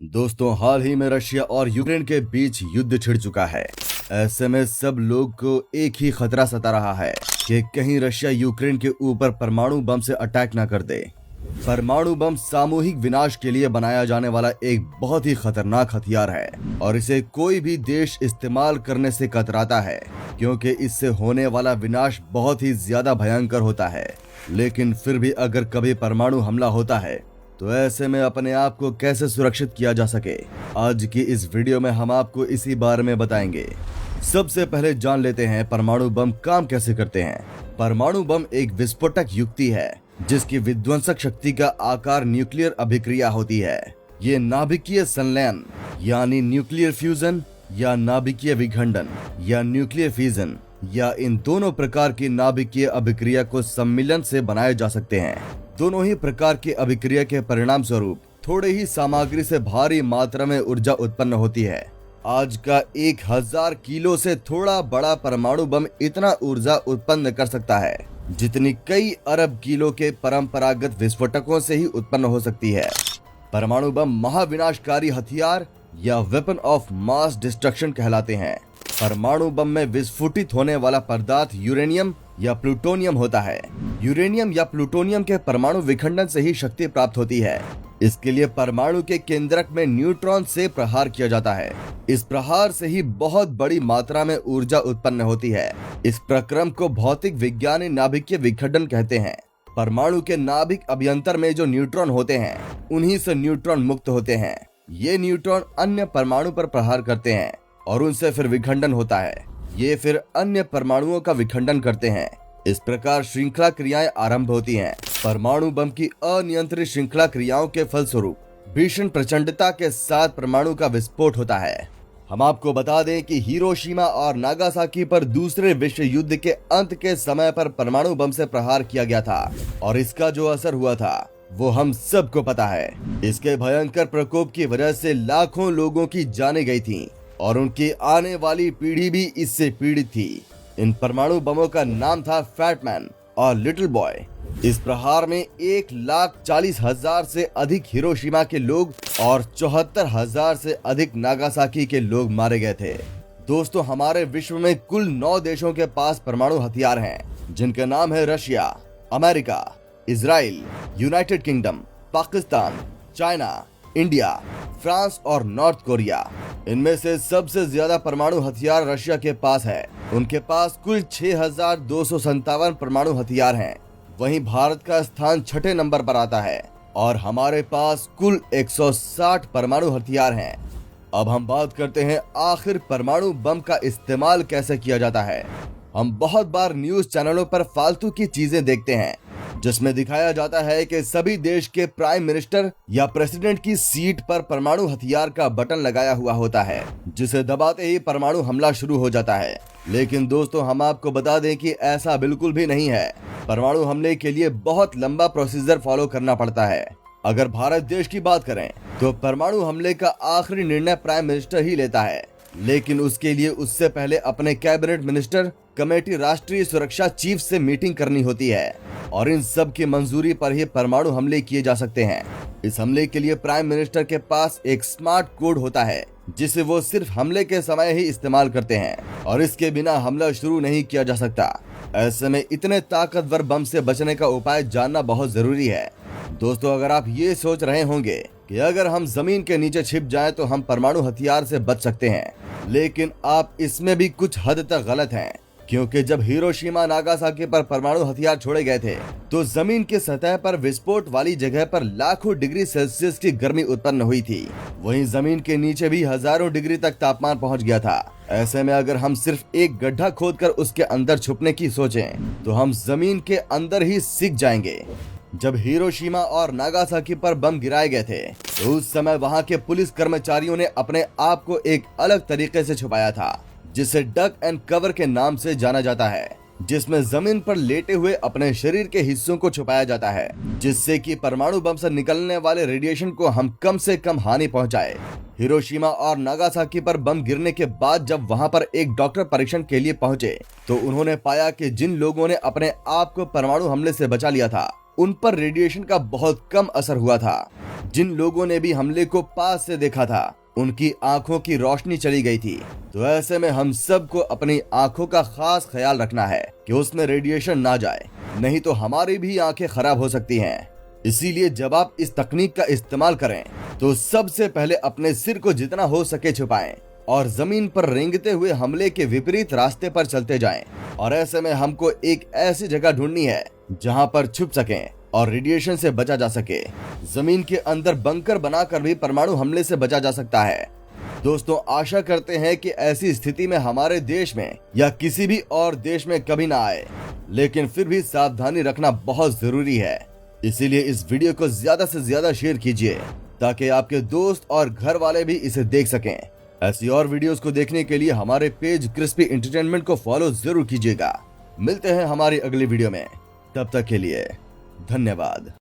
दोस्तों, हाल ही में रशिया और यूक्रेन के बीच युद्ध छिड़ चुका है। ऐसे में सब लोग को एक ही खतरा सता रहा है कि कहीं रशिया यूक्रेन के ऊपर परमाणु बम से अटैक न कर दे। परमाणु बम सामूहिक विनाश के लिए बनाया जाने वाला एक बहुत ही खतरनाक हथियार है और इसे कोई भी देश इस्तेमाल करने से कतराता है, क्योंकि इससे होने वाला विनाश बहुत ही ज्यादा भयंकर होता है। लेकिन फिर भी अगर कभी परमाणु हमला होता है तो ऐसे में अपने आप को कैसे सुरक्षित किया जा सके, आज की इस वीडियो में हम आपको इसी बारे में बताएंगे। सबसे पहले जान लेते हैं परमाणु बम काम कैसे करते हैं। परमाणु बम एक विस्फोटक युक्ति है जिसकी विध्वंसक शक्ति का आकार न्यूक्लियर अभिक्रिया होती है। ये नाभिकीय संलयन यानी न्यूक्लियर फ्यूजन या नाभिकीय विखंडन या न्यूक्लियर फ्यूजन या इन दोनों प्रकार की नाभिकीय अभिक्रिया को सम्मिलन से बनाए जा सकते हैं। दोनों ही प्रकार की अभिक्रिया के परिणाम स्वरूप थोड़े ही सामग्री से भारी मात्रा में ऊर्जा उत्पन्न होती है। आज का 1000 किलो से थोड़ा बड़ा परमाणु बम इतना ऊर्जा उत्पन्न कर सकता है जितनी कई अरब किलो के परंपरागत विस्फोटकों से ही उत्पन्न हो सकती है। परमाणु बम महाविनाशकारी हथियार या वेपन ऑफ मास डिस्ट्रक्शन कहलाते हैं। परमाणु बम में विस्फोटित होने वाला पदार्थ यूरेनियम या प्लूटोनियम होता है। यूरेनियम या प्लूटोनियम के परमाणु विखंडन से ही शक्ति प्राप्त होती है। इसके लिए परमाणु के केंद्रक में न्यूट्रॉन से प्रहार किया जाता है। इस प्रहार से ही बहुत बड़ी मात्रा में ऊर्जा उत्पन्न होती है। इस प्रक्रम को भौतिक विज्ञानी नाभिकीय विखंडन कहते हैं। परमाणु के नाभिक अभ्यंतर में जो न्यूट्रॉन होते हैं उन्हीं से न्यूट्रॉन मुक्त होते हैं। ये न्यूट्रॉन अन्य परमाणु पर प्रहार करते हैं और उनसे फिर विखंडन होता है। ये फिर अन्य परमाणुओं का विखंडन करते हैं। इस प्रकार श्रृंखला क्रियाएं आरंभ होती हैं। परमाणु बम की अनियंत्रित श्रृंखला क्रियाओं के फलस्वरूप भीषण प्रचंडता के साथ परमाणु का विस्फोट होता है। हम आपको बता दें कि हिरोशिमा और नागासाकी पर दूसरे विश्व युद्ध के अंत के समय पर परमाणु बम से प्रहार किया गया था और इसका जो असर हुआ था वो हम सबको पता है। इसके भयंकर प्रकोप की वजह से लाखों लोगों की जानें गई थीं और उनकी आने वाली पीढ़ी भी इससे पीड़ित थी। इन परमाणु बमों का नाम था फैटमैन और लिटिल बॉय। इस प्रहार में 1,40,000 से अधिक हिरोशिमा के लोग और 74,000 से अधिक नागासाकी के लोग मारे गए थे। दोस्तों, हमारे विश्व में कुल 9 देशों के पास परमाणु हथियार हैं, जिनके नाम है Russia, America, Israel, United kingdom, Pakistan, China, India, France और नॉर्थ कोरिया। इनमें से सबसे ज्यादा परमाणु हथियार रशिया के पास है। उनके पास कुल 6,257 परमाणु हथियार हैं। वहीं भारत का स्थान 6ठे नंबर पर आता है और हमारे पास कुल 160 परमाणु हथियार हैं। अब हम बात करते हैं आखिर परमाणु बम का इस्तेमाल कैसे किया जाता है। हम बहुत बार न्यूज चैनलों पर फालतू की चीजें देखते हैं जिसमें दिखाया जाता है कि सभी देश के प्राइम मिनिस्टर या प्रेसिडेंट की सीट पर परमाणु हथियार का बटन लगाया हुआ होता है, जिसे दबाते ही परमाणु हमला शुरू हो जाता है। लेकिन दोस्तों, हम आपको बता दें कि ऐसा बिल्कुल भी नहीं है। परमाणु हमले के लिए बहुत लंबा प्रोसीजर फॉलो करना पड़ता है। अगर भारत देश की बात करें तो परमाणु हमले का आखिरी निर्णय प्राइम मिनिस्टर ही लेता है, लेकिन उसके लिए उससे पहले अपने कैबिनेट मिनिस्टर कमेटी राष्ट्रीय सुरक्षा चीफ से मीटिंग करनी होती है और इन सब की मंजूरी पर ही परमाणु हमले किए जा सकते हैं। इस हमले के लिए प्राइम मिनिस्टर के पास एक स्मार्ट कोड होता है जिसे वो सिर्फ हमले के समय ही इस्तेमाल करते हैं और इसके बिना हमला शुरू नहीं किया जा सकता। ऐसे में इतने ताकतवर बम से बचने का उपाय जानना बहुत जरूरी है। दोस्तों, अगर आप ये सोच रहे होंगे कि अगर हम जमीन के नीचे छिप जाएं तो हम परमाणु हथियार से बच सकते हैं, लेकिन आप इसमें भी कुछ हद तक गलत हैं, क्योंकि जब हिरोशिमा नागासाकी पर परमाणु हथियार छोड़े गए थे तो जमीन की सतह पर विस्फोट वाली जगह पर लाखों डिग्री सेल्सियस की गर्मी उत्पन्न हुई थी। वहीं जमीन के नीचे भी हजारों डिग्री तक तापमान पहुंच गया था। ऐसे में अगर हम सिर्फ एक गड्ढा खोदकर उसके अंदर छुपने की सोचें तो हम जमीन के अंदर ही सिक जाएंगे। जब हिरोशिमा और नागासाकी पर बम गिराए गए थे तो उस समय वहां के पुलिस कर्मचारियों ने अपने आप को एक अलग तरीके से छुपाया था, जिसे डक एंड कवर के नाम से जाना जाता है, जिसमें जमीन पर लेटे हुए अपने शरीर के हिस्सों को छुपाया जाता है, जिससे कि परमाणु बम से निकलने वाले रेडिएशन को हम कम से कम हानि पहुंचाए। हिरोशिमा और नागासाकी पर बम गिरने के बाद जब वहां पर एक डॉक्टर परीक्षण के लिए पहुंचे तो उन्होंने पाया कि जिन लोगों ने अपने आप को परमाणु हमले से बचा लिया था उन पर रेडिएशन का बहुत कम असर हुआ था। जिन लोगों ने भी हमले को पास से देखा था उनकी आंखों की रोशनी चली गई थी। तो ऐसे में हम सबको अपनी आंखों का खास ख्याल रखना है कि उसमें रेडिएशन ना जाए, नहीं तो हमारी भी आंखें खराब हो सकती हैं। इसीलिए जब आप इस तकनीक का इस्तेमाल करें तो सबसे पहले अपने सिर को जितना हो सके छुपाएं और जमीन पर रेंगते हुए हमले के विपरीत रास्ते पर चलते जाएं। और ऐसे में हमको एक ऐसी जगह ढूंढनी है जहां पर छुप सकें और रेडिएशन से बचा जा सके। जमीन के अंदर बंकर बनाकर भी परमाणु हमले से बचा जा सकता है। दोस्तों, आशा करते हैं कि ऐसी स्थिति में हमारे देश में या किसी भी और देश में कभी ना आए, लेकिन फिर भी सावधानी रखना बहुत जरूरी है। इसीलिए इस वीडियो को ज्यादा से ज्यादा शेयर कीजिए ताकि आपके दोस्त और घर वाले भी इसे देख सकें। ऐसी और वीडियोस को देखने के लिए हमारे पेज क्रिस्पी एंटरटेनमेंट को फॉलो जरूर कीजिएगा। मिलते हैं हमारी अगली वीडियो में, तब तक के लिए धन्यवाद।